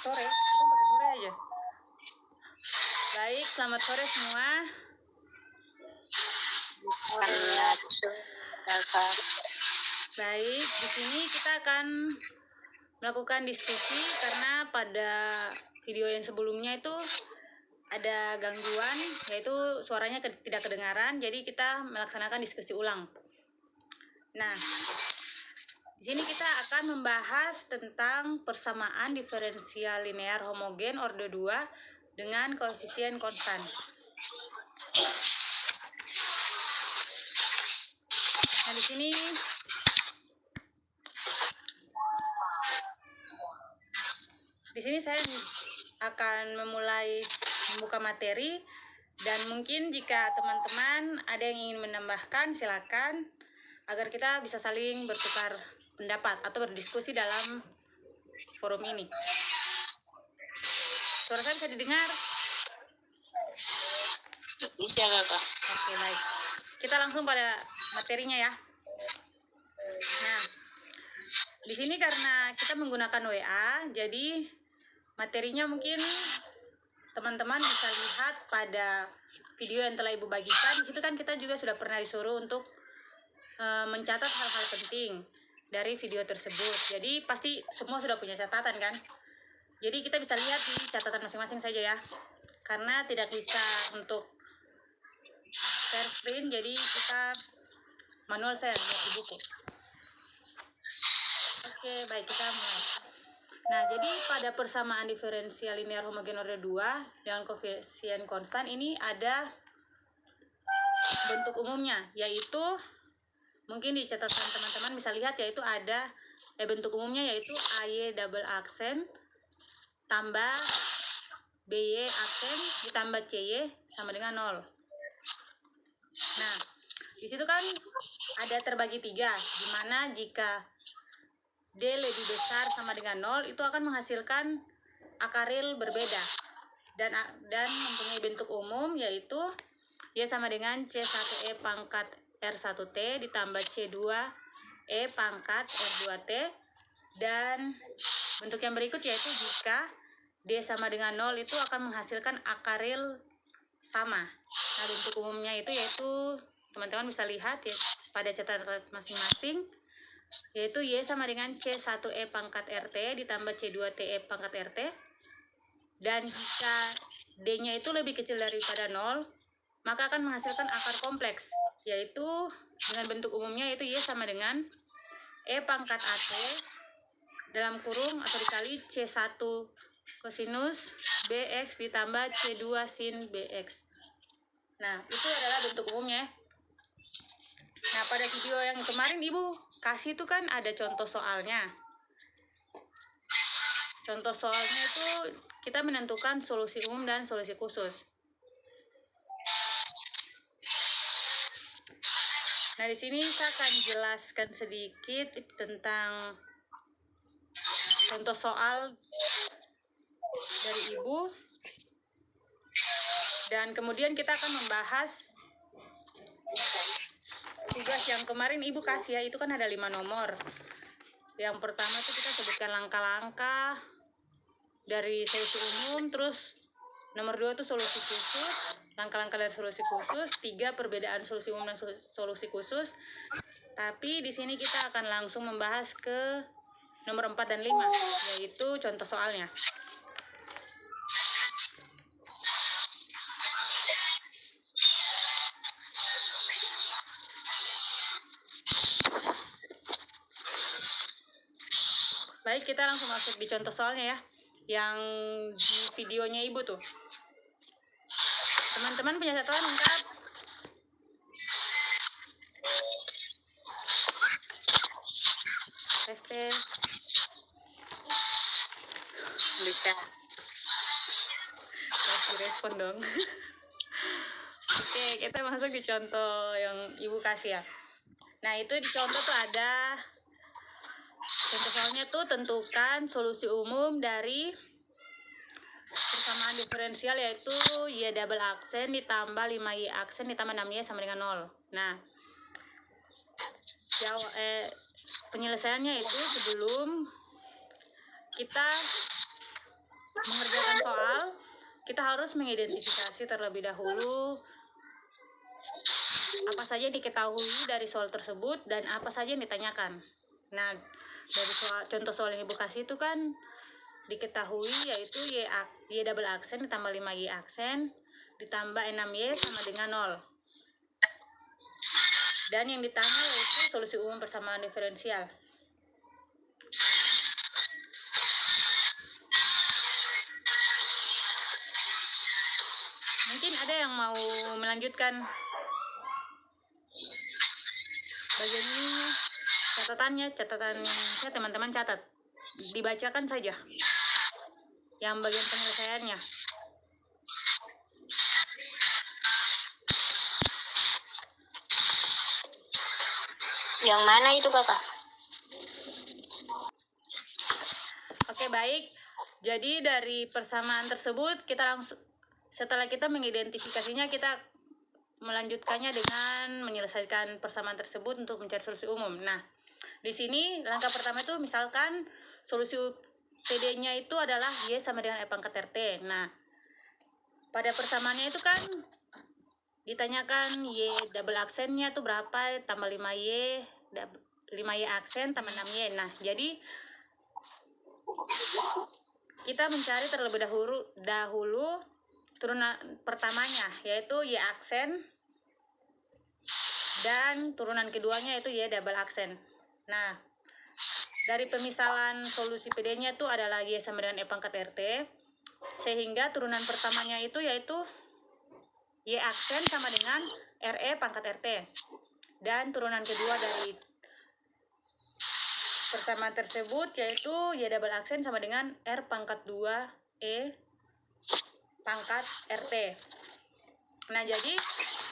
sore, kita pakai sore aja. Baik, selamat sore semua. Baik, di sini kita akan melakukan diskusi karena pada video yang sebelumnya itu ada gangguan, yaitu suaranya tidak kedengaran, jadi kita melaksanakan diskusi ulang. Nah, di sini kita akan membahas tentang persamaan diferensial linear homogen orde 2 dengan koefisien konstan. Nah, di sini saya akan memulai membuka materi, dan mungkin jika teman-teman ada yang ingin menambahkan, silakan, agar kita bisa saling bertukar pendapat atau berdiskusi dalam forum ini. Suara saya bisa didengar? Bisa, Kakak. Oke, baik. Kita langsung pada materinya ya. Nah, di sini karena kita menggunakan WA, jadi materinya mungkin teman-teman bisa lihat pada video yang telah Ibu bagikan. Di situ kan kita juga sudah pernah disuruh untuk mencatat hal-hal penting dari video tersebut. Jadi pasti semua sudah punya catatan kan? Jadi kita bisa lihat di catatan masing-masing saja ya. Karena tidak bisa untuk share screen, jadi kita manual share di buku. Oke, baik, kita mulai. Nah, jadi pada persamaan diferensial linear homogen orde 2 dengan koefisien konstan ini ada bentuk umumnya, yaitu mungkin di catatan teman-teman bisa lihat, yaitu ada bentuk umumnya yaitu AY double aksen tambah BY aksen ditambah CY sama dengan 0. Nah, di situ kan ada terbagi 3, di mana jika D lebih besar sama dengan 0 itu akan menghasilkan akaril berbeda dan mempunyai bentuk umum, yaitu Y sama dengan C1E pangkat R1T ditambah C2E pangkat R2T, dan bentuk yang berikut yaitu jika D sama dengan 0 itu akan menghasilkan akaril sama. Nah, bentuk umumnya itu yaitu teman-teman bisa lihat ya pada catatan masing-masing, yaitu Y sama dengan C1E pangkat RT ditambah C2TE pangkat RT, dan jika D-nya itu lebih kecil daripada 0 maka akan menghasilkan akar kompleks, yaitu dengan bentuk umumnya yaitu Y sama dengan E pangkat AT dalam kurung atau dikali C1 kosinus BX ditambah C2 sin BX. Nah, itu adalah bentuk umumnya. Nah, pada video yang kemarin Ibu kasih itu kan ada contoh soalnya. Contoh soalnya itu kita menentukan solusi umum dan solusi khusus. Nah, di sini saya akan jelaskan sedikit tentang contoh soal dari Ibu. Dan kemudian kita akan membahas tugas yang kemarin Ibu kasih ya, itu kan ada 5 nomor. Yang pertama itu kita sebutkan langkah-langkah dari solusi umum, terus nomor 2 itu solusi khusus, langkah-langkah dari solusi khusus, 3 perbedaan solusi umum dan solusi khusus. Tapi di sini kita akan langsung membahas ke nomor 4 dan 5, yaitu contoh soalnya. Baik, kita langsung masuk di contoh soalnya ya, yang di videonya Ibu tuh. Teman-teman punya catatan lengkap? Tes. Bisa. Masih respon dong. Oke, kita masuk di contoh yang Ibu kasih ya. Nah, itu di contoh tuh ada contoh soalnya tuh tentukan solusi umum dari persamaan diferensial, yaitu Y double aksen ditambah 5Y aksen ditambah 6Y sama dengan 0. Nah, penyelesaiannya itu sebelum kita mengerjakan soal, kita harus mengidentifikasi terlebih dahulu apa saja yang diketahui dari soal tersebut dan apa saja yang ditanyakan. Nah, dari contoh soal yang Ibu kasih itu kan diketahui yaitu Y double aksen ditambah 5Y aksen ditambah 6Y sama dengan 0. Dan yang ditanya yaitu solusi umum persamaan diferensial. Mungkin ada yang mau melanjutkan bagian ini. Catatannya teman-teman catat, dibacakan saja yang bagian penyelesaiannya. Yang mana itu kakak? Oke, baik. Jadi dari persamaan tersebut kita langsung, setelah kita mengidentifikasinya, kita melanjutkannya dengan menyelesaikan persamaan tersebut untuk mencari solusi umum. Nah, di sini langkah pertama itu misalkan solusi PD-nya itu adalah Y sama dengan E pangkat RT. Nah, pada persamaannya itu kan ditanyakan Y double aksennya itu berapa, tambah 5Y aksen tambah 6Y. Nah, jadi kita mencari terlebih dahulu turunan pertamanya, yaitu Y aksen, dan turunan keduanya itu Y double aksen. Nah, dari pemisalan solusi PD-nya itu adalah Y sama dengan E pangkat RT, sehingga turunan pertamanya itu yaitu Y aksen sama dengan RE pangkat RT. Dan turunan kedua dari persamaan tersebut yaitu Y double aksen sama dengan R pangkat 2 E pangkat RT. Nah, jadi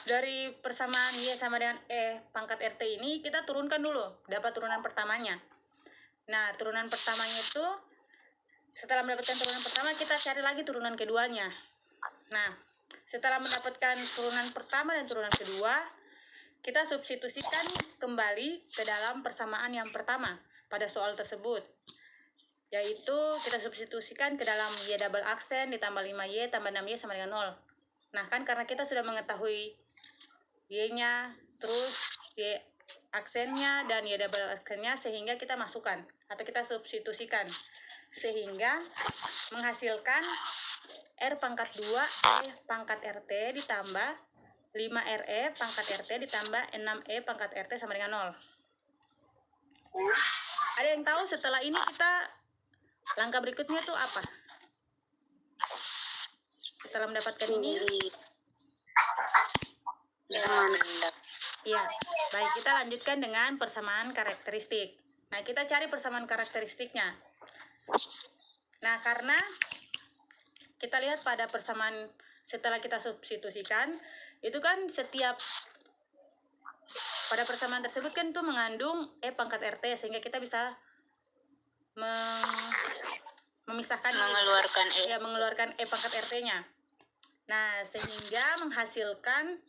dari persamaan Y sama dengan E pangkat RT ini kita turunkan dulu, dapat turunan pertamanya. Nah, turunan pertamanya itu setelah mendapatkan turunan pertama, kita cari lagi turunan keduanya. Nah, setelah mendapatkan turunan pertama dan turunan kedua, kita substitusikan kembali ke dalam persamaan yang pertama pada soal tersebut, yaitu kita substitusikan ke dalam Y double aksen ditambah 5Y tambah 6Y sama dengan 0. Nah, kan karena kita sudah mengetahui Y-nya, terus Y aksennya dan Y double aksennya, sehingga kita masukkan atau kita substitusikan, sehingga menghasilkan R pangkat 2 E pangkat RT ditambah 5RE pangkat RT ditambah 6E pangkat RT sama dengan 0. Ada yang tahu setelah ini kita langkah berikutnya itu apa? Setelah mendapatkan ini, ya, baik, kita lanjutkan dengan persamaan karakteristik. Nah, kita cari persamaan karakteristiknya. Nah, karena kita lihat pada persamaan setelah kita substitusikan, itu kan setiap pada persamaan tersebut kan itu mengandung E pangkat RT, sehingga kita bisa memisahkan, mengeluarkan E pangkat RT-nya. Nah, sehingga menghasilkan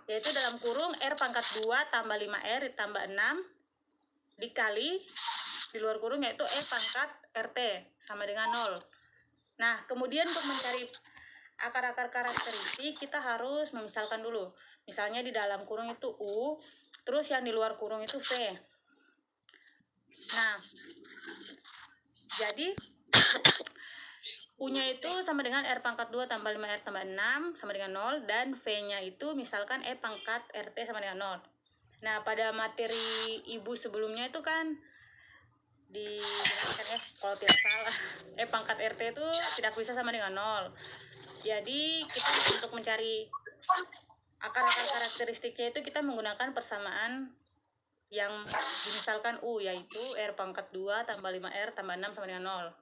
yaitu dalam kurung R pangkat 2 tambah 5R ditambah 6 dikali di luar kurung yaitu E pangkat RT sama dengan 0. Nah, kemudian untuk mencari akar-akar karakteristik, kita harus memisalkan dulu. Misalnya di dalam kurung itu U, terus yang di luar kurung itu V. Nah, jadi U-nya itu sama dengan R pangkat 2 tambah 5R tambah 6 sama dengan 0, dan V-nya itu misalkan E pangkat RT sama dengan 0. Nah, pada materi Ibu sebelumnya itu kan dijelaskan ya, kalau tidak salah, E pangkat RT itu tidak bisa sama dengan 0. Jadi, kita untuk mencari akar-akar karakteristiknya itu kita menggunakan persamaan yang dimisalkan U, yaitu R pangkat 2 tambah 5R tambah 6 sama dengan 0.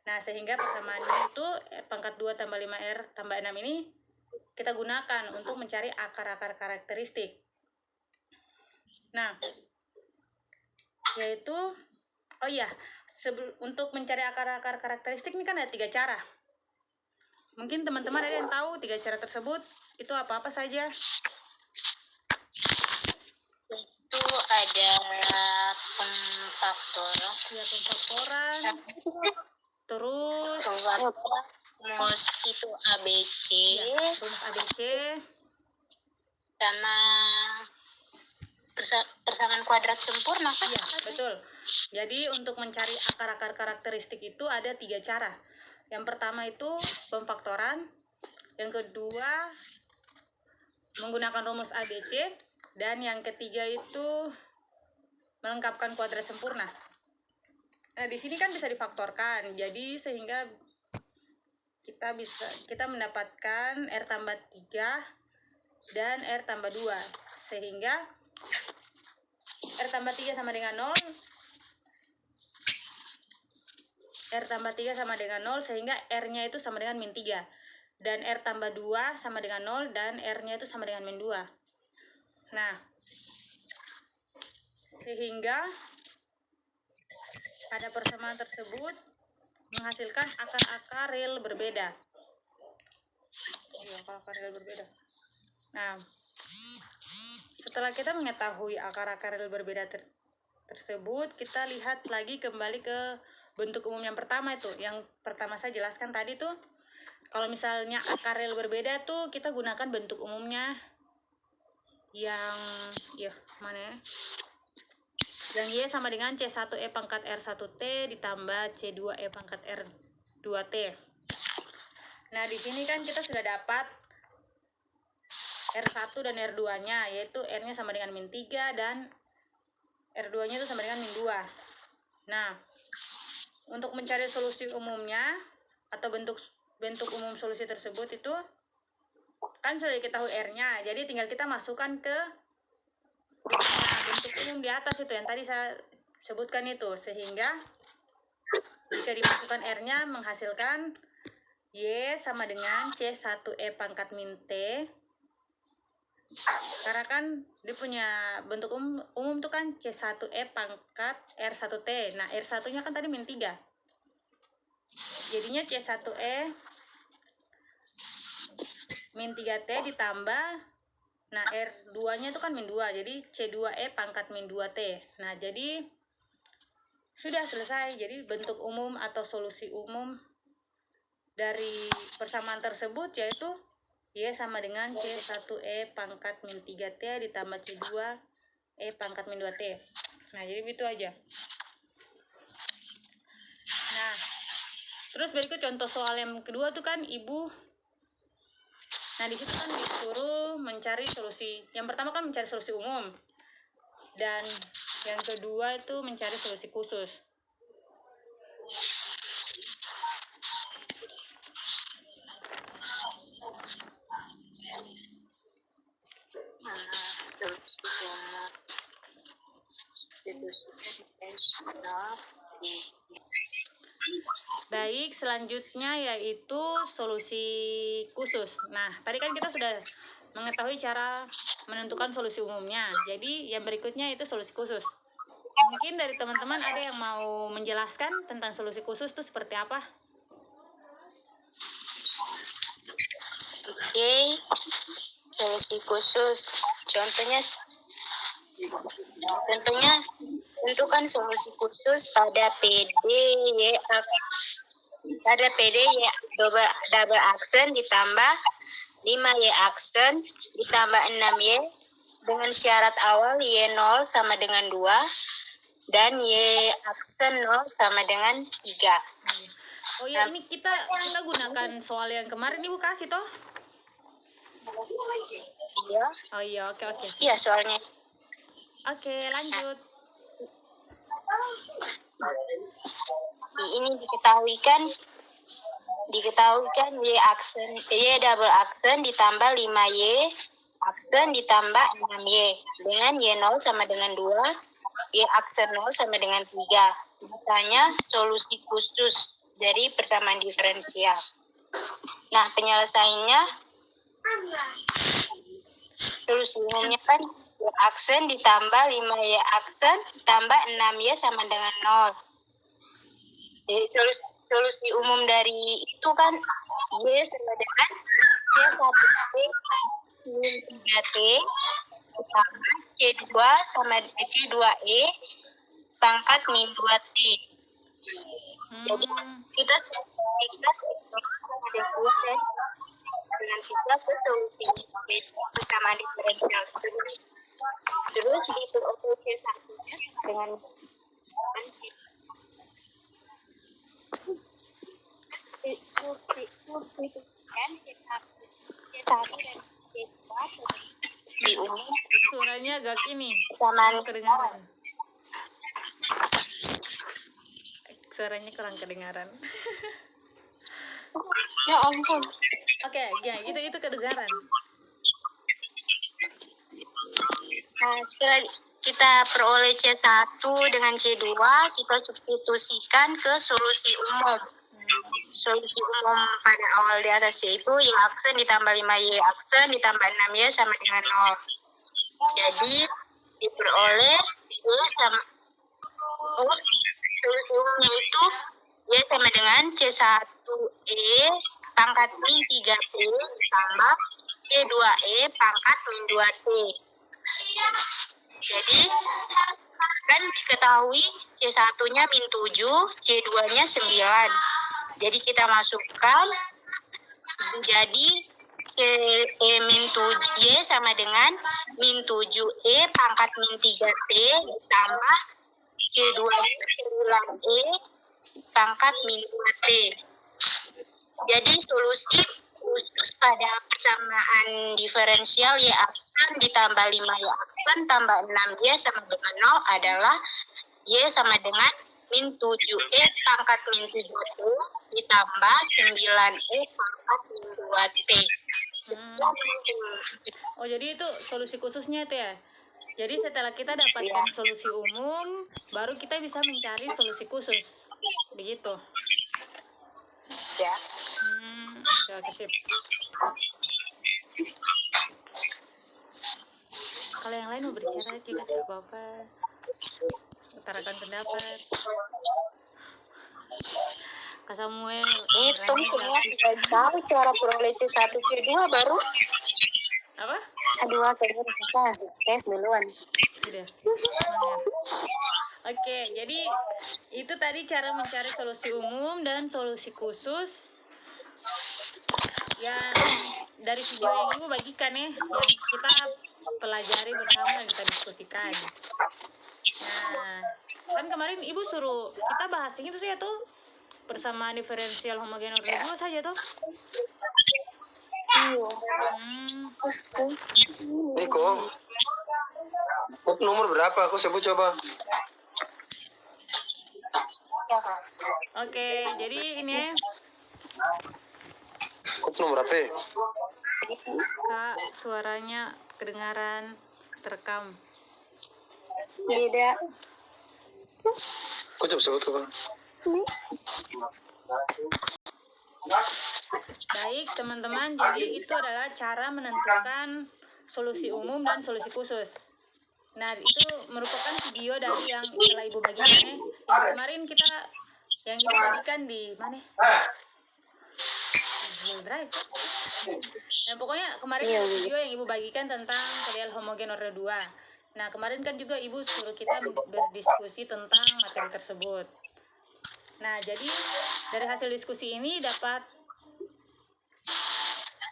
Nah, sehingga persamaannya itu R pangkat 2 tambah 5R tambah 6 ini kita gunakan untuk mencari akar-akar karakteristik. Nah, yaitu, oh iya, untuk mencari akar-akar karakteristik ini kan ada 3 cara. Mungkin teman-teman ada yang tahu 3 cara tersebut itu apa-apa saja? Itu ada pemfaktoran. Ya, pemfaktoran. Terus rumus itu ABC rumus ABC sama persamaan kuadrat sempurna kan? iya betul. Jadi untuk mencari akar-akar karakteristik itu ada 3 cara. Yang pertama itu pemfaktoran, yang kedua menggunakan rumus ABC, dan yang ketiga itu melengkapkan kuadrat sempurna. Nah, di sini kan bisa difaktorkan. Jadi sehingga kita mendapatkan R tambah 3 dan R tambah 2. Sehingga R tambah 3 sama dengan 0. R tambah 3 sama dengan 0, sehingga R-nya itu sama dengan min 3. Dan R tambah 2 sama dengan 0, dan R-nya itu sama dengan min 2. Nah, sehingga pada persamaan tersebut menghasilkan akar-akar real berbeda. Akar-akar real berbeda. Nah, setelah kita mengetahui akar-akar real berbeda tersebut, kita lihat lagi kembali ke bentuk umum yang pertama itu. Yang pertama saya jelaskan tadi tuh, kalau misalnya akar real berbeda tuh kita gunakan bentuk umumnya yang mana ya? Yang Y sama dengan C1E pangkat R1T ditambah C2E pangkat R2T. Nah, di sini kan kita sudah dapat R1 dan R2-nya, yaitu R-nya sama dengan min 3 dan R2-nya itu sama dengan min 2. Nah, untuk mencari solusi umumnya atau bentuk umum solusi tersebut itu kan sudah diketahui R-nya, jadi tinggal kita masukkan ke bentuk umum di atas itu yang tadi saya sebutkan itu, sehingga jika dimasukkan R-nya menghasilkan Y sama dengan C1E pangkat min T, karena kan dia punya bentuk umum tuh kan C1E pangkat R1T. Nah, R1-nya kan tadi min 3. Jadinya C1E min 3T ditambah, nah R2-nya itu kan min 2, jadi C2E pangkat min 2T. Nah, jadi sudah selesai. Jadi bentuk umum atau solusi umum dari persamaan tersebut yaitu Y sama dengan C1E pangkat min 3T ditambah C2E pangkat min 2T. Nah, jadi itu aja. Nah, terus berikut contoh soal yang kedua tuh kan Ibu. Nah, di situ kan disuruh mencari solusi. Yang pertama kan mencari solusi umum. Dan yang kedua itu mencari solusi khusus. Baik, selanjutnya yaitu solusi khusus. Nah, tadi kan kita sudah mengetahui cara menentukan solusi umumnya. Jadi, yang berikutnya itu solusi khusus. Mungkin dari teman-teman ada yang mau menjelaskan tentang solusi khusus itu seperti apa? Oke, solusi khusus. Contohnya tentukan solusi khusus pada PD Y double aksen ditambah 5Y aksen ditambah 6Y dengan syarat awal Y0 sama dengan 2 dan Y aksen 0 sama dengan 3. Oh ya, ini kita gunakan soal yang kemarin Ibu kasih toh? Iya. Oh iya, oke. Iya, soalnya. Oke, lanjut. Ini diketahui Y double aksen ditambah 5Y aksen ditambah 6Y dengan Y0 sama dengan 2, Y aksen 0 sama dengan 3. Misalnya solusi khusus dari persamaan diferensial. Nah, penyelesaiannya solusi umumnya kan Y aksen ditambah 5Y aksen ditambah 6Y sama dengan 0. Jadi solusi umum dari itu kan Y sama dengan C1T min 3T ditambah C2 sama C2E pangkat min 2T. Jadi Hmm. kita ada dua dan dengan tiga ke solusi persamaan diferensial. Terus diperoleh C1-nya dengan substitusikan C1 dan C2 di umum Suaranya agak ini persamaan kedengaran. Suaranya kurang kedengaran. Ya ampun. Oke, ya itu kedengaran. Nah, setelah kita peroleh C1 dengan C2, kita substitusikan ke solusi umum. Solusi umum pada awal di atas yaitu Y aksen ditambah 5Y aksen ditambah 6Y sama dengan 0. Jadi diperoleh Y sama solusi umumnya itu Y sama dengan C1E pangkat min 3T ditambah C2E pangkat min 2T. Jadi kan diketahui C1-nya min 7, C2-nya 9. Jadi kita masukkan jadi min 7 Y sama dengan min 7E pangkat min 3T ditambah C2-nya 9E pangkat min 2T. Jadi solusi khusus pada persamaan diferensial Y aksen ditambah 5Y aksen tambah 6Y sama dengan 0 adalah Y sama dengan min 7E pangkat min 3T ditambah 9E pangkat min 2T. Oh, jadi itu solusi khususnya itu ya. Jadi setelah kita dapatkan solusi umum, baru kita bisa mencari solusi khusus. Begitu. Ya. Oke, sip. Kalau yang lain mau berbicara juga tidak apa-apa. Utarakan pendapat. Kak Samuel. Itu semua tidak tahu cara peroleh C1 C2 baru. Apa? Aduh, kayaknya bisa tes duluan. Sudah. Oke, jadi itu tadi cara mencari solusi umum dan solusi khusus yang dari video yang Ibu bagikan ya, yang kita pelajari bersama dan kita diskusikan. Nah, kan kemarin Ibu suruh kita bahas itu saja tuh, persamaan diferensial homogen order 2 saja tuh. Niko, kop nomor berapa? Aku sebut coba. Oke, jadi ini ya, Kop nomor berapa? Kak, suaranya kedengaran terekam. Tidak. Kau coba sebut kok. Baik teman-teman, jadi itu adalah cara menentukan solusi umum dan solusi khusus. Nah, itu merupakan video dari yang telah Ibu bagikan ya. Yang kemarin yang Ibu bagikan di mana? Google Drive. Nah, pokoknya kemarin ada video yang Ibu bagikan tentang PDL homogen order 2. Nah, kemarin kan juga Ibu suruh kita berdiskusi tentang materi tersebut. Nah, jadi dari hasil diskusi ini dapat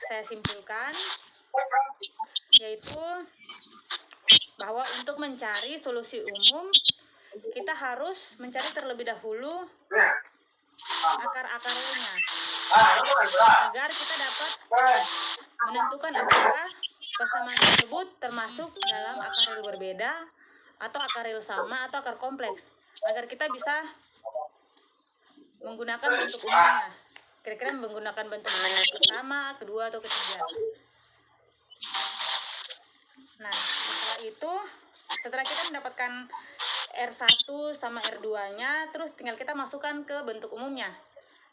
saya simpulkan yaitu bahwa untuk mencari solusi umum kita harus mencari terlebih dahulu akar-akarnya agar kita dapat menentukan apakah persamaan tersebut termasuk dalam akaril berbeda atau akaril sama atau akar kompleks, agar kita bisa menggunakan bentuk umumnya. Kira-kira menggunakan bentuk pertama, kedua, atau ketiga. Nah, setelah kita mendapatkan R1 sama R2-nya, terus tinggal kita masukkan ke bentuk umumnya.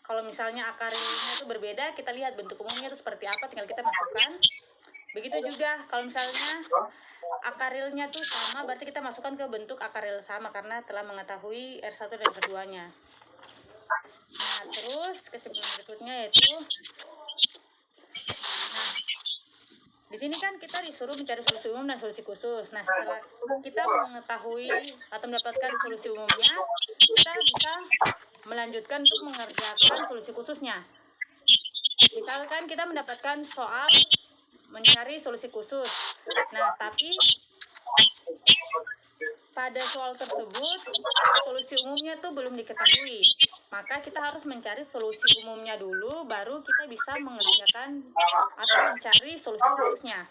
Kalau misalnya akarilnya itu berbeda, kita lihat bentuk umumnya itu seperti apa, tinggal kita masukkan. Begitu juga kalau misalnya akarilnya tuh sama, berarti kita masukkan ke bentuk akaril sama karena telah mengetahui R1 dan R2-nya. Nah, terus kesimpulan berikutnya yaitu, di sini kan kita disuruh mencari solusi umum dan solusi khusus. Nah, setelah kita mengetahui atau mendapatkan solusi umumnya, kita bisa melanjutkan untuk mengerjakan solusi khususnya. Misalkan kita mendapatkan soal mencari solusi khusus. Nah, tapi pada soal tersebut solusi umumnya tuh belum diketahui. Maka kita harus mencari solusi umumnya dulu, baru kita bisa mengerjakan atau mencari solusi khususnya.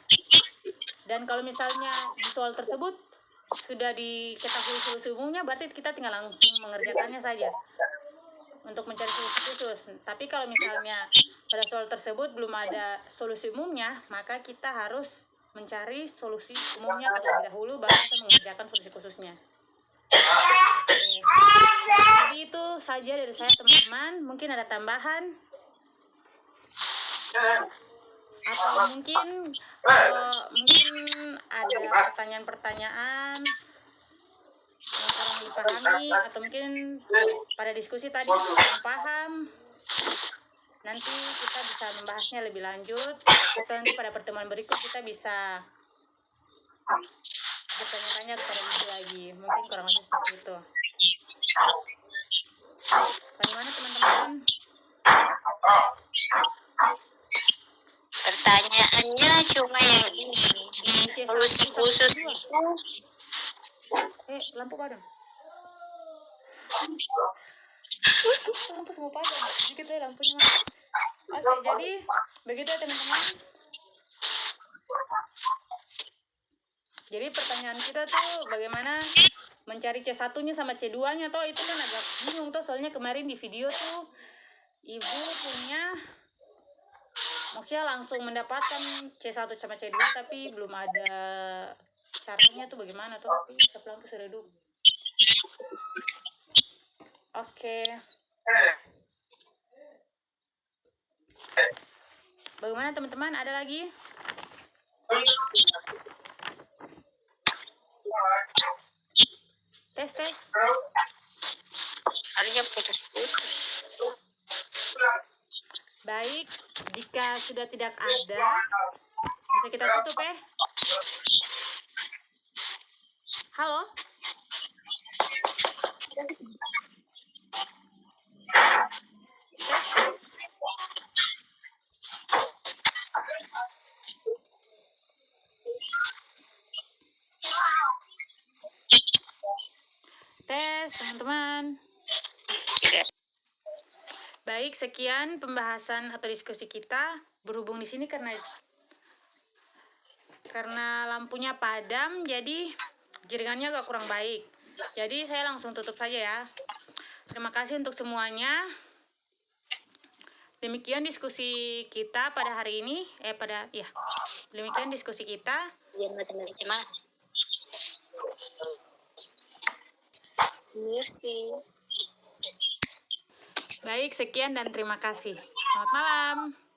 Dan kalau misalnya di soal tersebut sudah diketahui solusi umumnya, berarti kita tinggal langsung mengerjakannya saja untuk mencari solusi khusus. Tapi kalau misalnya pada soal tersebut belum ada solusi umumnya, maka kita harus mencari solusi umumnya terlebih dahulu, baru kita mengerjakan solusi khususnya. Oke. Jadi itu saja dari saya, teman-teman. Mungkin ada tambahan atau mungkin ada pertanyaan-pertanyaan yang kurang dipahami, atau mungkin pada diskusi tadi kurang paham. Nanti kita bisa membahasnya lebih lanjut, atau nanti pada pertemuan berikut kita bisa bertanya-tanya kepada Ibu lagi. Mungkin kurang lebih seperti itu. Bagaimana teman-teman? Pertanyaannya cuma yang ini, di solusi khusus itu. Lampu padam. Lampu semua padam. Begitu ya lampunya. Oke, jadi begitu ya teman-teman. Jadi pertanyaan kita tuh bagaimana mencari C1-nya sama C2-nya toh, itu kan agak bingung toh, soalnya kemarin di video tuh Ibu punya maksudnya langsung mendapatkan C1 sama C2, tapi belum ada caranya tuh bagaimana tuh. Tapi lampu sudah redup. Oke. Bagaimana teman-teman? Ada lagi? Tes. Harusnya putus-putus. Baik, jika sudah tidak ada, bisa kita tutup ya. Halo? Tes. Tes, teman-teman. Baik, sekian pembahasan atau diskusi kita. Berhubung di sini karena lampunya padam, jadi jaringannya agak kurang baik. Jadi saya langsung tutup saja ya. Terima kasih untuk semuanya. Demikian diskusi kita pada hari ini. Demikian diskusi kita. Merci. Baik, sekian dan terima kasih. Selamat malam.